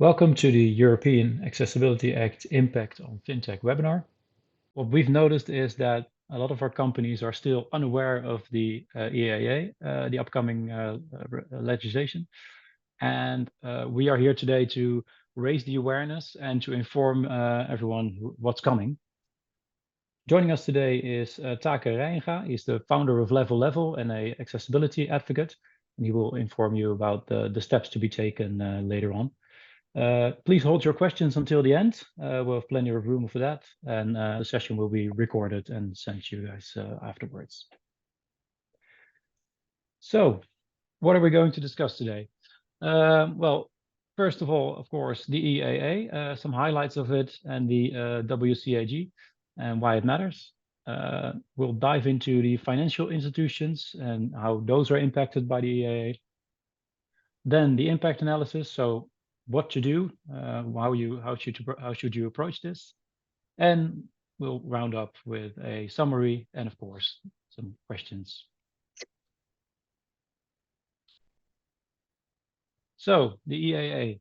Welcome to the European Accessibility Act Impact on FinTech webinar. What we've noticed is that a lot of our companies are still unaware of the EAA, the upcoming legislation. And we are here today to raise the awareness and to inform everyone what's coming. Joining us today is Take Reinga. He's the founder of Level and an accessibility advocate. And he will inform you about the steps to be taken later on. Please hold your questions until the end. We'll have plenty of room for that, and the session will be recorded and sent to you guys afterwards. So, what are we going to discuss today? Well, first of all, of course, the EAA, some highlights of it, and the WCAG, and why it matters. We'll dive into the financial institutions and how those are impacted by the EAA. Then the impact analysis, so what to do, how should you approach this, and we'll round up with a summary and of course some questions. So the EAA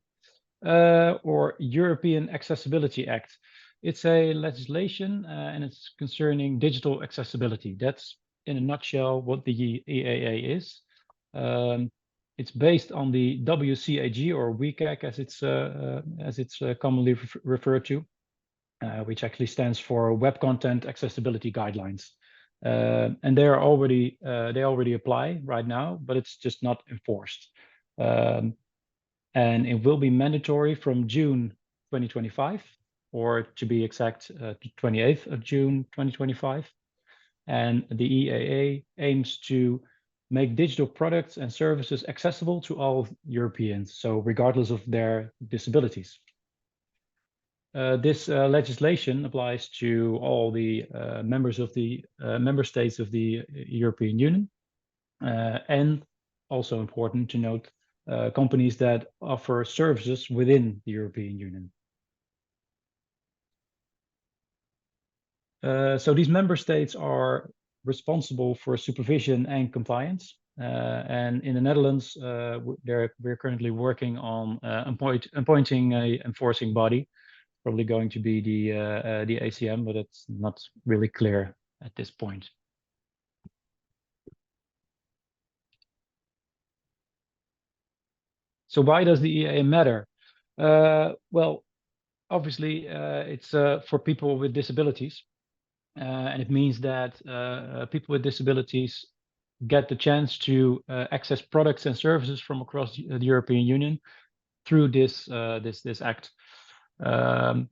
or European Accessibility Act, it's a legislation and it's concerning digital accessibility. That's in a nutshell what the EAA is. It's based on the WCAG or WCAG as it's commonly referred to, which actually stands for Web Content Accessibility Guidelines. And they already apply right now, but it's just not enforced. And it will be mandatory from June 2025, or to be exact, 28th of June 2025. And the EAA aims to make digital products and services accessible to all Europeans, so regardless of their disabilities. This legislation applies to all the members of the member states of the European Union, and also important to note, companies that offer services within the European Union. So these member states are responsible for supervision and compliance. And in the Netherlands, we're currently working on appointing an enforcing body, probably going to be the ACM, but it's not really clear at this point. So why does the EAA matter? Well, obviously, it's for people with disabilities. And it means that people with disabilities get the chance to access products and services from across the European Union through this act. What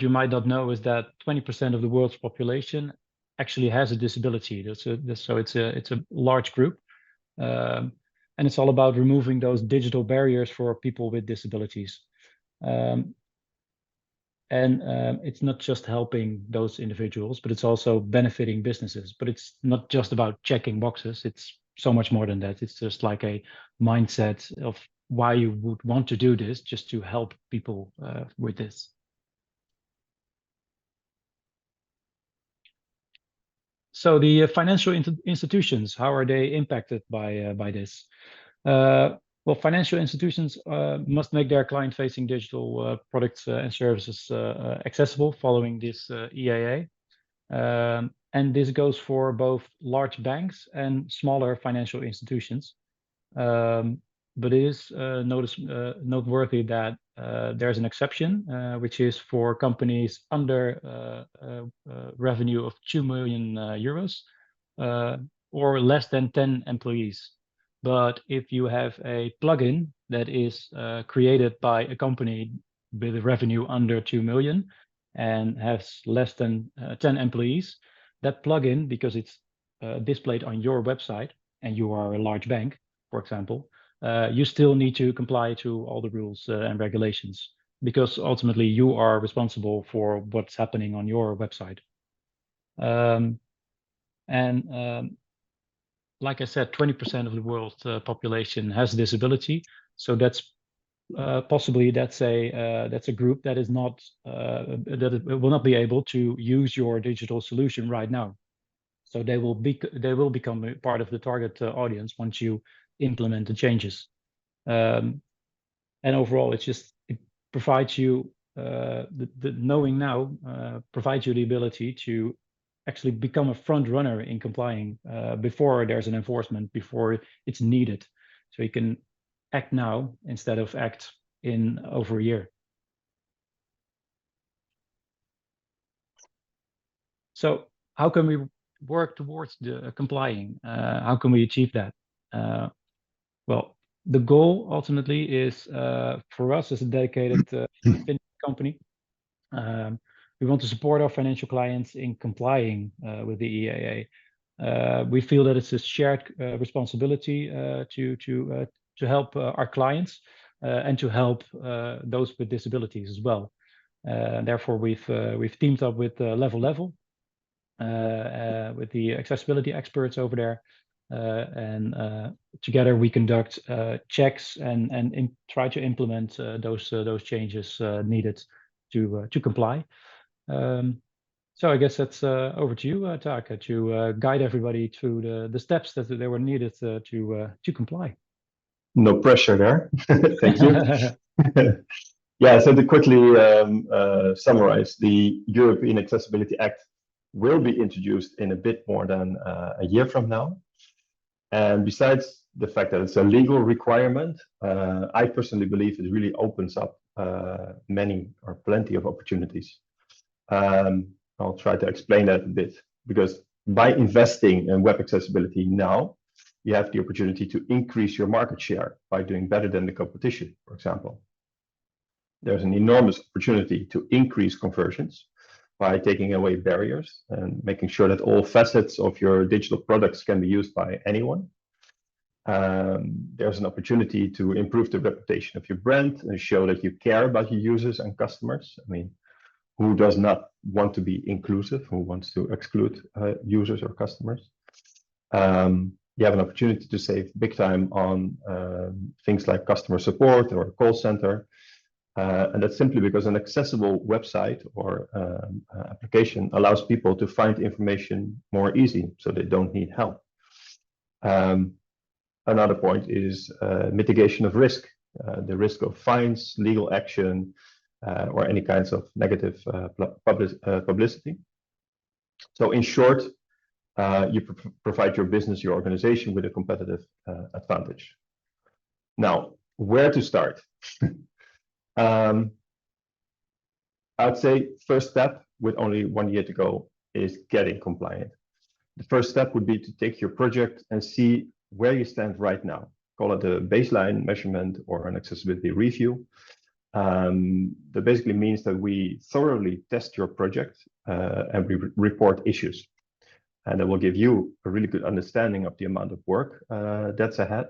you might not know is that 20% of the world's population actually has a disability. So it's a large group, and it's all about removing those digital barriers for people with disabilities. It's not just helping those individuals, but it's also benefiting businesses. But it's not just about checking boxes. It's so much more than that. It's just like a mindset of why you would want to do this, just to help people with this. So the financial institutions, how are they impacted by this? Well, financial institutions must make their client-facing digital products and services accessible following this EAA. And this goes for both large banks and smaller financial institutions. But it is noteworthy that there's an exception, which is for companies under revenue of 2 million euros or less than 10 employees. But if you have a plugin that is created by a company with a revenue under 2 million and has less than 10 employees, that plugin, because it's displayed on your website and you are a large bank, for example, you still need to comply to all the rules and regulations, because ultimately you are responsible for what's happening on your website. Like I said, 20% of the world's population has a disability, so that's possibly that's a group that is not that will not be able to use your digital solution right now. So they will become a part of the target audience once you implement the changes. And overall, it provides you the knowing now provides you the ability to actually become a front runner in complying before there's an enforcement, before it's needed. So you can act now instead of act in over a year. So how can we work towards the complying? How can we achieve that? Well, the goal ultimately is for us as a dedicated FinTech company. We want to support our financial clients in complying with the EAA. We feel that it's a shared responsibility to help our clients and to help those with disabilities as well. Therefore, we've teamed up with Level with the accessibility experts over there, and together we conduct checks and try to implement those changes needed to comply. So I guess that's over to you, Taka, to guide everybody through the steps that they were needed to comply. No pressure there. Thank you. Yeah, so to quickly summarize, the European Accessibility Act will be introduced in a bit more than a year from now. And besides the fact that it's a legal requirement, I personally believe it really opens up many or plenty of opportunities. I'll try to explain that a bit, because by investing in web accessibility now, you have the opportunity to increase your market share by doing better than the competition, for example. There's an enormous opportunity to increase conversions by taking away barriers and making sure that all facets of your digital products can be used by anyone. There's an opportunity to improve the reputation of your brand and show that you care about your users and customers. I mean, who does not want to be inclusive? Who wants to exclude users or customers? You have an opportunity to save big time on things like customer support or a call center. And that's simply because an accessible website or application allows people to find information more easy, so they don't need help. Another point is mitigation of risk, the risk of fines, legal action, or any kinds of negative publicity. So in short, you provide your business, your organization with a competitive advantage. Now, where to start? I'd say first step, with only 1 year to go, is getting compliant. The first step would be to take your project and see where you stand right now. Call it a baseline measurement or an accessibility review. That basically means that we thoroughly test your project and we report issues. And that will give you a really good understanding of the amount of work that's ahead.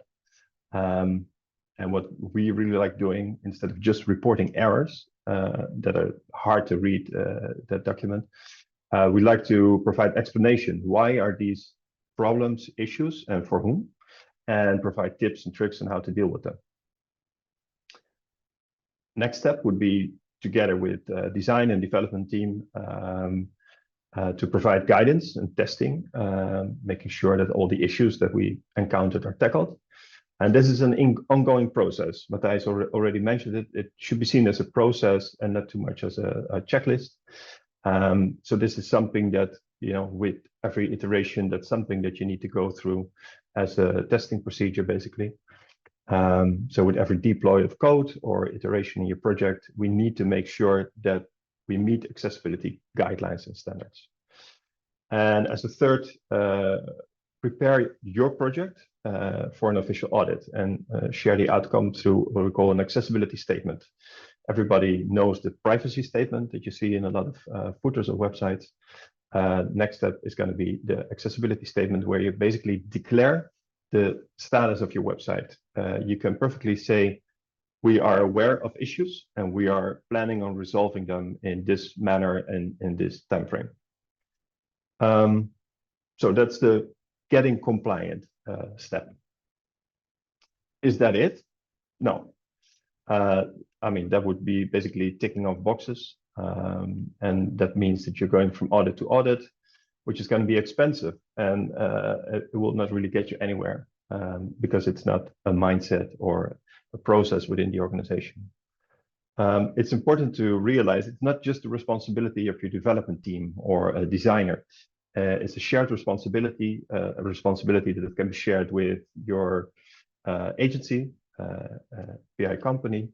And what we really like doing, instead of just reporting errors that are hard to read that document, we like to provide explanation. Why are these problems issues and for whom? And provide tips and tricks on how to deal with them. Next step would be, together with design and development team, to provide guidance and testing, making sure that all the issues that we encountered are tackled. And this is an ongoing process. Matthijs already mentioned it. It should be seen as a process and not too much as a checklist. So this is something that, you know, with every iteration, that's something that you need to go through as a testing procedure, basically. So with every deploy of code or iteration in your project, we need to make sure that we meet accessibility guidelines and standards. And as a third, prepare your project for an official audit and share the outcome through what we call an accessibility statement. Everybody knows the privacy statement that you see in a lot of footers of websites. Next step is going to be the accessibility statement, where you basically declare the status of your website. You can perfectly say, we are aware of issues and we are planning on resolving them in this manner and in this time frame. So that's the getting compliant step. Is that it? No. I mean, that would be basically ticking off boxes. And that means that you're going from audit to audit, which is going to be expensive, and it will not really get you anywhere, because it's not a mindset or a process within the organization. It's important to realize it's not just the responsibility of your development team or a designer. It's a shared responsibility, a responsibility that can be shared with your agency, PI company,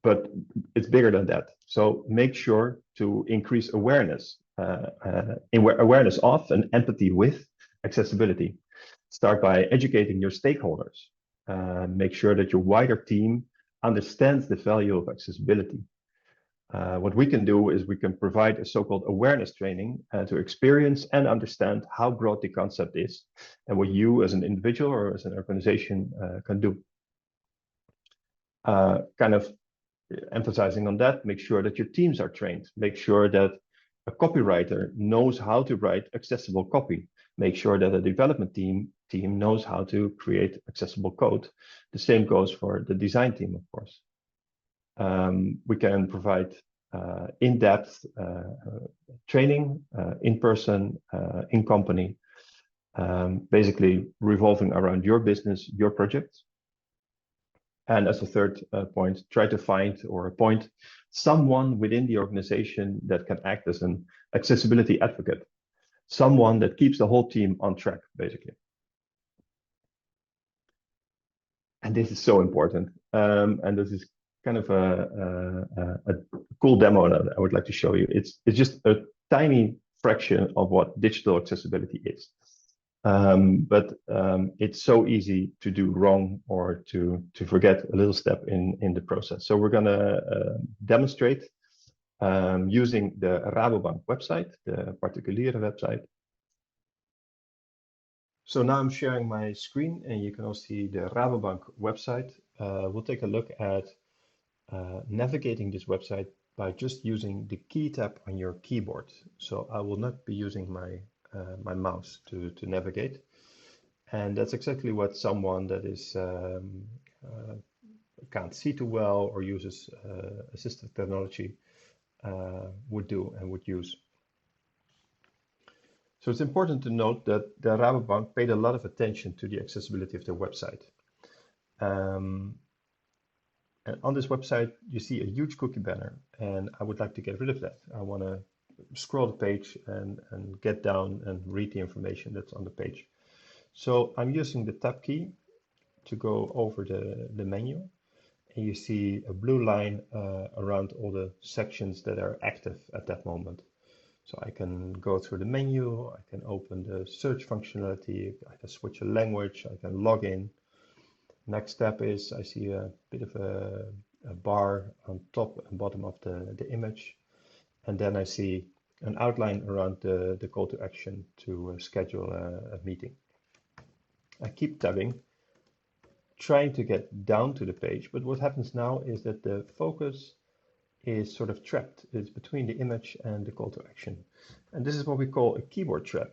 but it's bigger than that. So make sure to increase awareness, awareness of and empathy with accessibility. Start by educating your stakeholders. Make sure that your wider team understands the value of accessibility. What we can do is we can provide a so-called awareness training to experience and understand how broad the concept is and what you as an individual or as an organization can do. Kind of emphasizing on that, make sure that your teams are trained. Make sure that a copywriter knows how to write accessible copy. Make sure that a development team knows how to create accessible code. The same goes for the design team, of course. We can provide in-depth training in person, in company, basically revolving around your business, your projects. And as a third point, try to find or appoint someone within the organization that can act as an accessibility advocate, someone that keeps the whole team on track, basically. And this is so important. And this is kind of a cool demo that I would like to show you. It's just a tiny fraction of what digital accessibility is. But it's so easy to do wrong or to forget a little step in the process. So we're going to demonstrate using the Rabobank website, the particuliere website. So now I'm sharing my screen and you can also see the Rabobank website. We'll take a look at navigating this website by just using the key tab on your keyboard. So I will not be using my mouse to navigate, and that's exactly what someone that is can't see too well or uses assistive technology would do and would use. So it's important to note that the Rabobank paid a lot of attention to the accessibility of their website. And on this website, you see a huge cookie banner, and I would like to get rid of that. I want to scroll the page and get down and read the information that's on the page. So I'm using the tab key to go over the menu, and you see a blue line around all the sections that are active at that moment. So I can go through the menu, I can open the search functionality, I can switch a language, I can log in. Next step is I see a bit of a bar on top and bottom of the image. And then I see an outline around the call to action to schedule a meeting. I keep tabbing, trying to get down to the page, but what happens now is that the focus is sort of trapped. It's between the image and the call to action. And this is what we call a keyboard trap.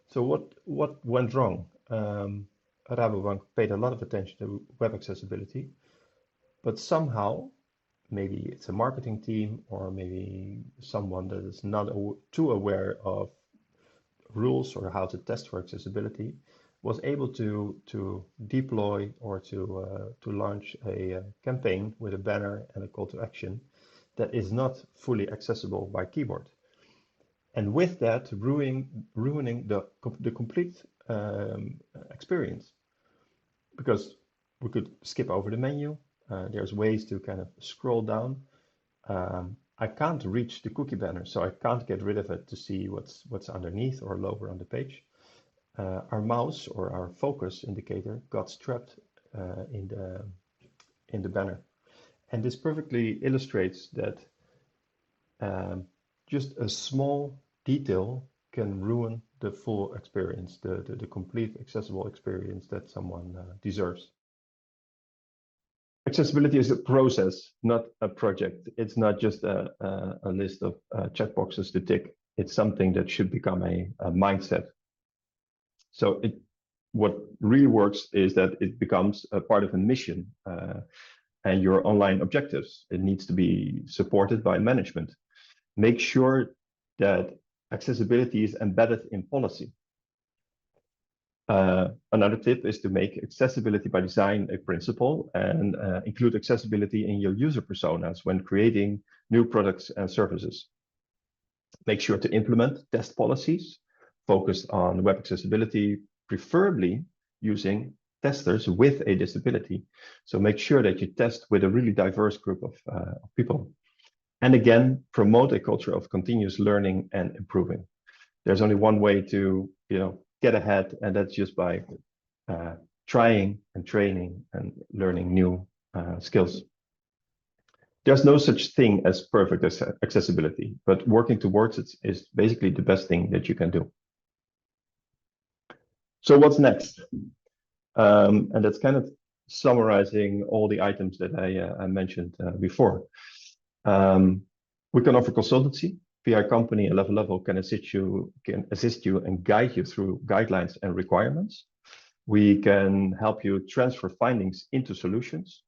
So what went wrong? Rabobank paid a lot of attention to web accessibility, but somehow, maybe it's a marketing team or maybe someone that is not too aware of rules or how to test for accessibility, was able to deploy or to launch a campaign with a banner and a call to action that is not fully accessible by keyboard. And with that, ruining the complete experience. Because we could skip over the menu. There's ways to kind of scroll down. I can't reach the cookie banner, so I can't get rid of it to see what's underneath or lower on the page. Our mouse or our focus indicator got trapped in the banner. And this perfectly illustrates that just a small detail can ruin the full experience, the complete accessible experience that someone deserves. Accessibility is a process, not a project. It's not just a list of checkboxes to tick. It's something that should become a mindset. So what really works is that it becomes a part of a mission and your online objectives. It needs to be supported by management. Make sure that accessibility is embedded in policy. Another tip is to make accessibility by design a principle and include accessibility in your user personas when creating new products and services. Make sure to implement test policies focused on web accessibility, preferably using testers with a disability. So make sure that you test with a really diverse group of people. And again, promote a culture of continuous learning and improving. There's only one way to, get ahead, and that's just by trying and training and learning new skills. There's no such thing as perfect accessibility, but working towards it is basically the best thing that you can do. So what's next? And that's kind of summarizing all the items that I mentioned before. We can offer consultancy. via Company and Level can assist you and guide you through guidelines and requirements. We can help you transfer findings into solutions,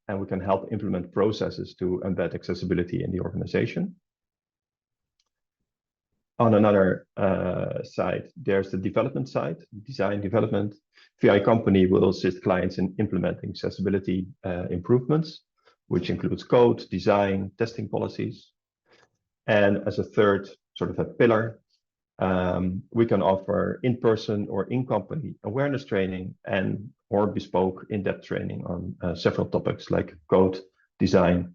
and we can help implement processes to embed accessibility in the organization. On another side, there's the development side, design development. VI Company will assist clients in implementing accessibility improvements, which includes code, design, testing policies. And as a third sort of a pillar, we can offer in-person or in-company awareness training and or bespoke in-depth training on several topics like code, design,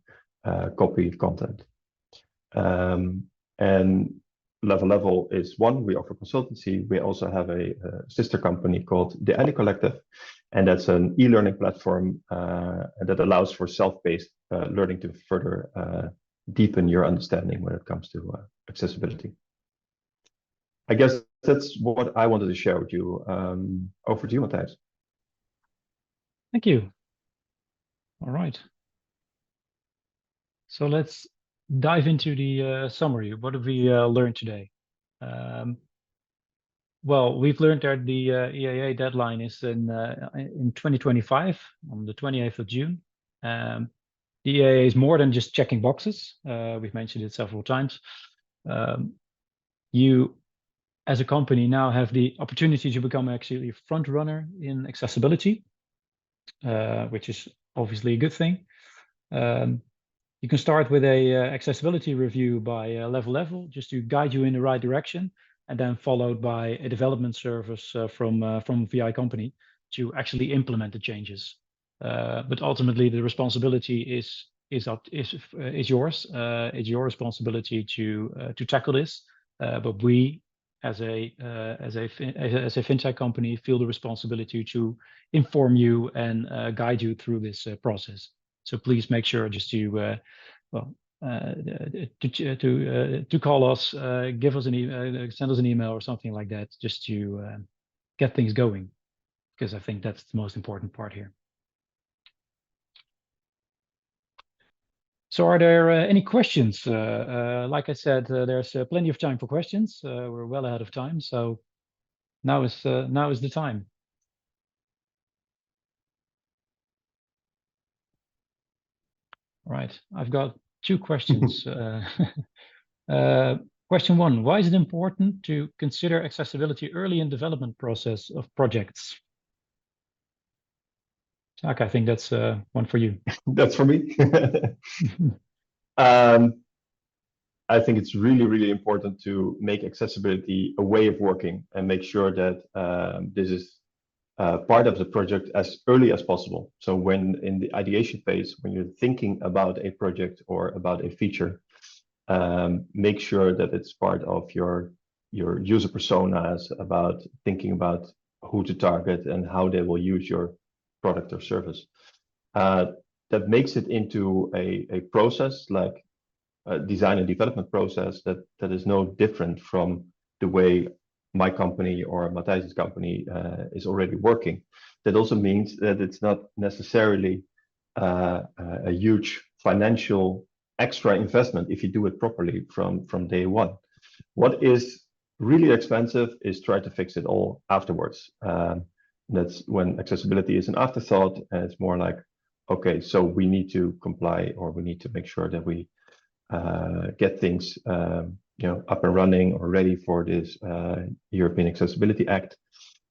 copy, content. And Level is one, we offer consultancy. We also have a sister company called the Alley Collective, and that's an e-learning platform that allows for self-paced learning to further deepen your understanding when it comes to accessibility. I guess that's what I wanted to share with you. Over to you, Matthijs. Thank you. All right. So let's dive into the summary. What have we learned today? Well, we've learned that the EAA deadline is in 2025, on the 28th of June. The EAA is more than just checking boxes. We've mentioned it several times. You, as a company, now have the opportunity to become actually a front runner in accessibility, which is obviously a good thing. You can start with a accessibility review by Level, just to guide you in the right direction, and then followed by a development service from VI Company to actually implement the changes. But ultimately, the responsibility is yours. It's your responsibility to tackle this. But we, as a FinTech company, feel the responsibility to inform you and guide you through this process. So please make sure just to call us, give us an email, send us an email or something like that, just to get things going, because I think that's the most important part here. So are there any questions? Like I said, there's plenty of time for questions. We're well ahead of time, so now is the time. All right, I've got two questions. Question one, why is it important to consider accessibility early in development process of projects? Zach, I think that's one for you. That's for me. I think it's really, really important to make accessibility a way of working and make sure that this is part of the project as early as possible. So when in the ideation phase, when you're thinking about a project or about a feature, make sure that it's part of your user personas, about thinking about who to target and how they will use your product or service. That makes it into a process like a design and development process that is no different from the way my company or Matthijs' company is already working. That also means that it's not necessarily a huge financial extra investment if you do it properly from day one. What is really expensive is try to fix it all afterwards. That's when accessibility is an afterthought, and it's more like, okay, so we need to comply, or we need to make sure that we get things up and running or ready for this European Accessibility Act.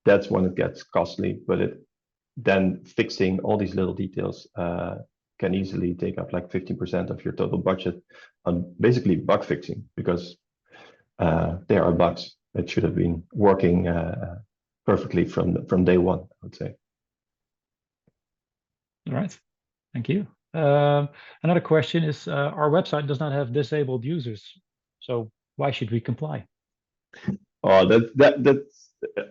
that's when it gets costly. But then fixing all these little details can easily take up like 15% of your total budget on basically bug fixing, because there are bugs that should have been working perfectly from day one, I would say. All right, thank you. Another question is, our website does not have disabled users, so why should we comply? Oh, that's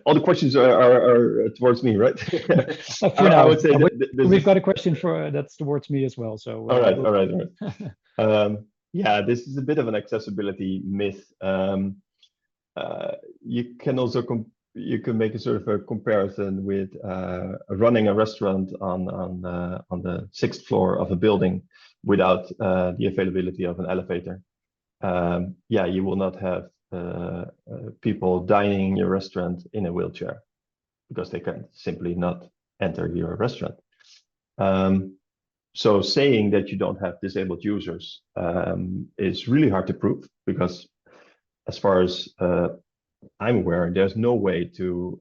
all the questions are towards me, right? For now, I would say we've got a question that's towards me as well. So all right. Yeah, this is a bit of an accessibility myth. You can also you can make a sort of a comparison with running a restaurant on the 6th floor of a building without the availability of an elevator. Yeah, you will not have people dining in your restaurant in a wheelchair because they can simply not enter your restaurant. So saying that you don't have disabled users is really hard to prove, because as far as I'm aware, there's no way to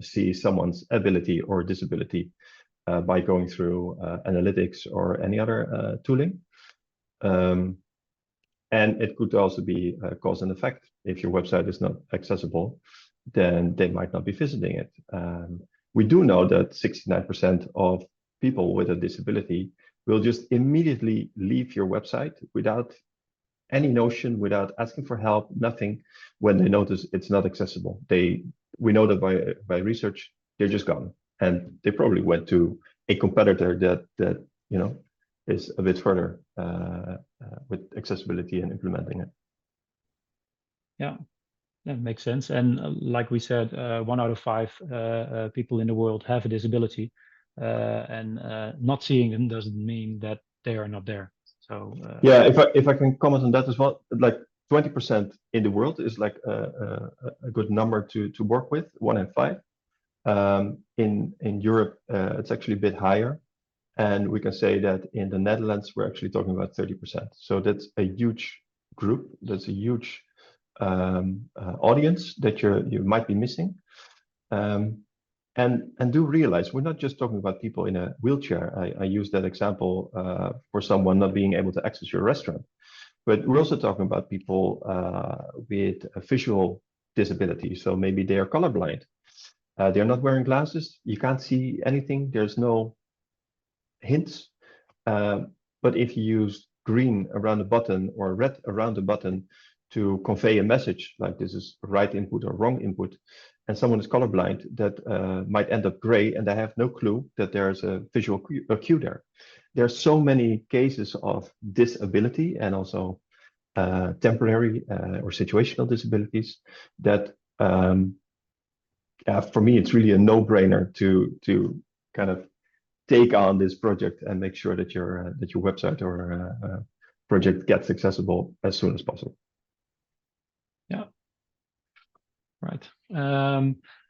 see someone's ability or disability by going through analytics or any other tooling. And it could also be cause and effect. If your website is not accessible, then they might not be visiting it. We do know that 69% of people with a disability will just immediately leave your website without any notion, without asking for help, nothing, when they notice it's not accessible. We know that by research, they're just gone. And they probably went to a competitor that is a bit further with accessibility and implementing it. Yeah, that makes sense. And like we said, 1 out of 5 people in the world have a disability, and not seeing them doesn't mean that they are not there. So yeah, if I can comment on that as well, like 20% in the world is like a good number to work with, 1 in 5. In Europe, it's actually a bit higher. And we can say that in the Netherlands, we're actually talking about 30%. So that's a huge group. That's a huge audience that you might be missing. And do realize we're not just talking about people in a wheelchair. I use that example for someone not being able to access your restaurant. But we're also talking about people with a visual disability. So maybe they are colorblind. They're not wearing glasses. You can't see anything. There's no hints. But if you use green around the button or red around the button to convey a message, like this is right input or wrong input, and someone is colorblind, that might end up gray, and they have no clue that there's a visual cue there. There are so many cases of disability and also temporary or situational disabilities that for me, it's really a no-brainer to kind of take on this project and make sure that your website or project gets accessible as soon as possible. Yeah. Right.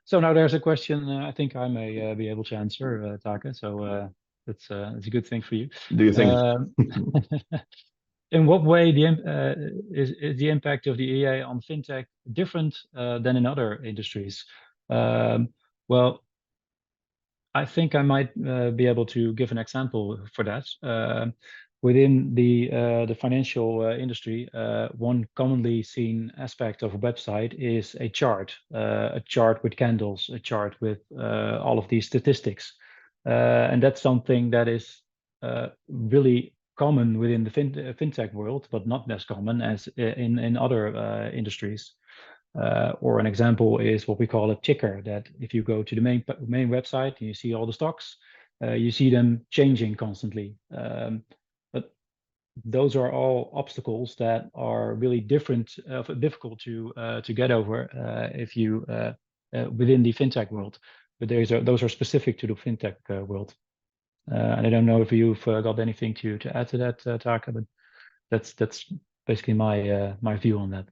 So now there's a question I think I may be able to answer, Take. So that's a good thing for you. Do you think? In what way is the impact of the EA on FinTech different than in other industries? Well, I think I might be able to give an example for that. Within the financial industry, one commonly seen aspect of a website is a chart with candles, a chart with all of these statistics. And that's something that is really common within the FinTech world, but not as common as in other industries. Or an example is what we call a ticker, that if you go to the main website and you see all the stocks, you see them changing constantly. But those are all obstacles that are really difficult to get over if you within the FinTech world. But those are specific to the FinTech world. And I don't know if you've got anything to add to that, Take, but that's basically my view on that.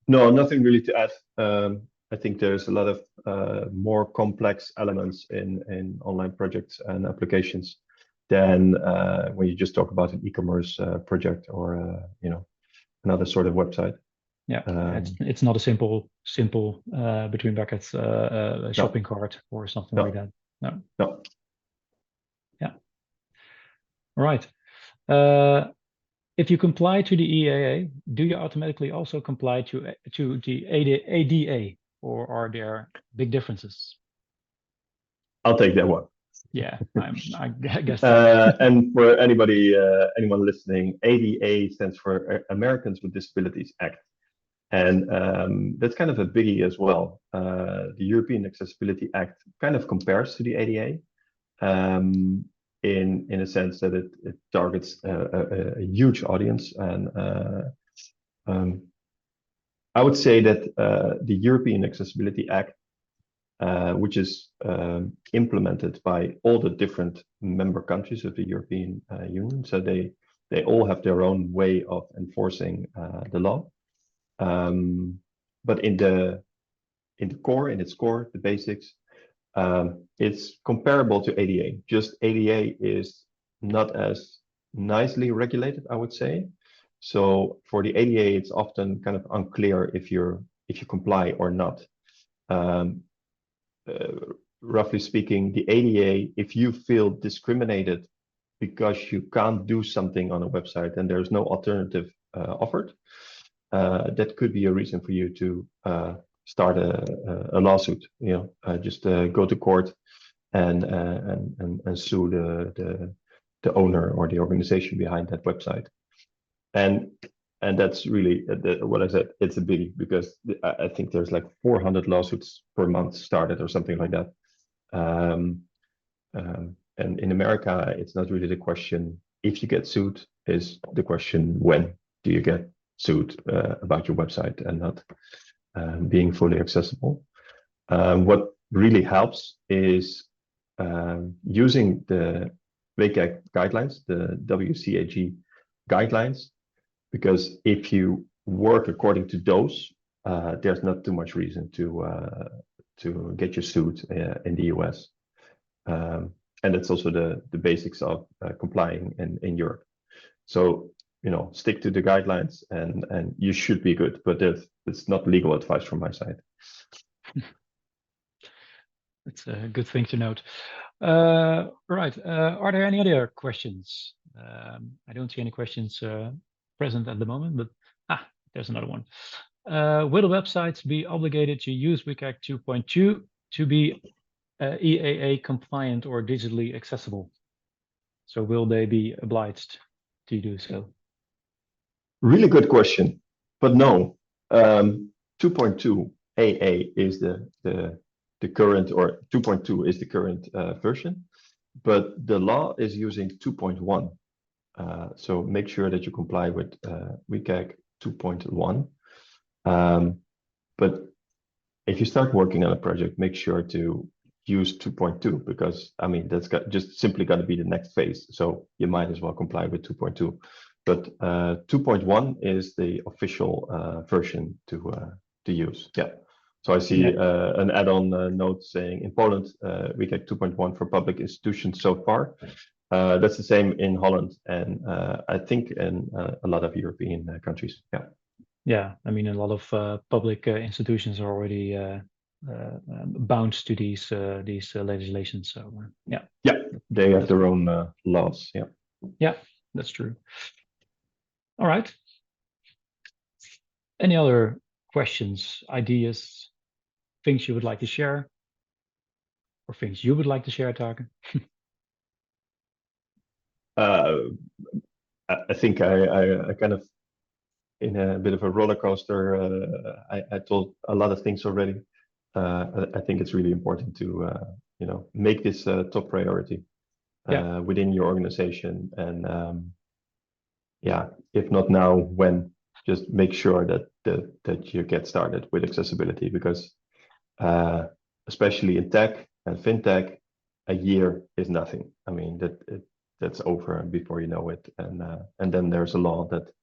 No, nothing really to add. I think there's a lot of more complex elements in online projects and applications than when you just talk about an e-commerce project or another sort of website. Yeah, it's not a simple between brackets shopping cart or something like that. No. Yeah. All right. If you comply to the EAA, do you automatically also comply to the ADA, or are there big differences? I'll take that one. Yeah, I guess. And for anyone listening, ADA stands for Americans with Disabilities Act. And that's kind of a biggie as well. The European Accessibility Act kind of compares to the ADA in a sense that it targets a huge audience. And I would say that the European Accessibility Act, which is implemented by all the different member countries of the European Union, so they all have their own way of enforcing the law. But in its core, the basics, it's comparable to ADA. Just ADA is not as nicely regulated, I would say. So for the ADA, it's often kind of unclear if you comply or not. Roughly speaking, the ADA, if you feel discriminated because you can't do something on a website and there's no alternative offered, that could be a reason for you to start a lawsuit. Just go to court and sue the owner or the organization behind that website. And that's really what I said. It's a biggie because I think there's like 400 lawsuits per month started or something like that. And in America, it's not really the question if you get sued, is the question when do you get sued about your website and not being fully accessible. What really helps is using the WCAG guidelines, the WCAG guidelines, because if you work according to those, there's not too much reason to get you sued in the US. And that's also the basics of complying in Europe. So, stick to the guidelines and you should be good, but it's not legal advice from my side. That's a good thing to note. Right. Are there any other questions? I don't see any questions present at the moment, but there's another one. Will the websites be obligated to use WCAG 2.2 to be EAA compliant or digitally accessible? So will they be obliged to do so? Really good question, but no. 2.2 AA is the current, or 2.2 is the current version, but the law is using 2.1. So make sure that you comply with WCAG 2.1. But if you start working on a project, make sure to use 2.2 because that's just simply got to be the next phase. So you might as well comply with 2.2. But 2.1 is the official version to use. Yeah. So I see an add-on note saying in Poland, WCAG 2.1 for public institutions so far. That's the same in Holland and I think in a lot of European countries. Yeah. Yeah, a lot of public institutions are already bound to these legislations. So yeah. Yeah, they have their own laws. Yeah. Yeah, that's true. All right. Any other questions, ideas, things you would like to share, or things you would like to share, Tarkan? I think I kind of, in a bit of a roller coaster, I told a lot of things already. I think it's really important to make this a top priority within your organization. And if not now, when? Just make sure that you get started with accessibility because especially in tech and FinTech, a year is nothing. That's over before you know it, and then there's a law that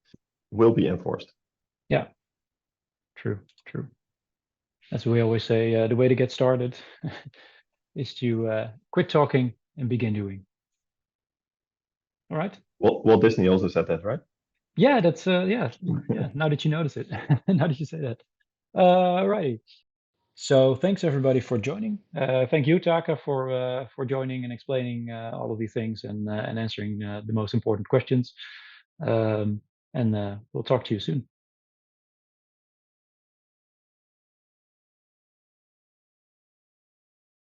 will be enforced. Yeah, true. As we always say, the way to get started is to quit talking and begin doing. All right. Walt Disney also said that, right? Yeah, that's yeah. Now that you notice it, now that you say that. Right. So thanks everybody for joining. Thank you, Taka, for joining and explaining all of these things and answering the most important questions. And we'll talk to you soon.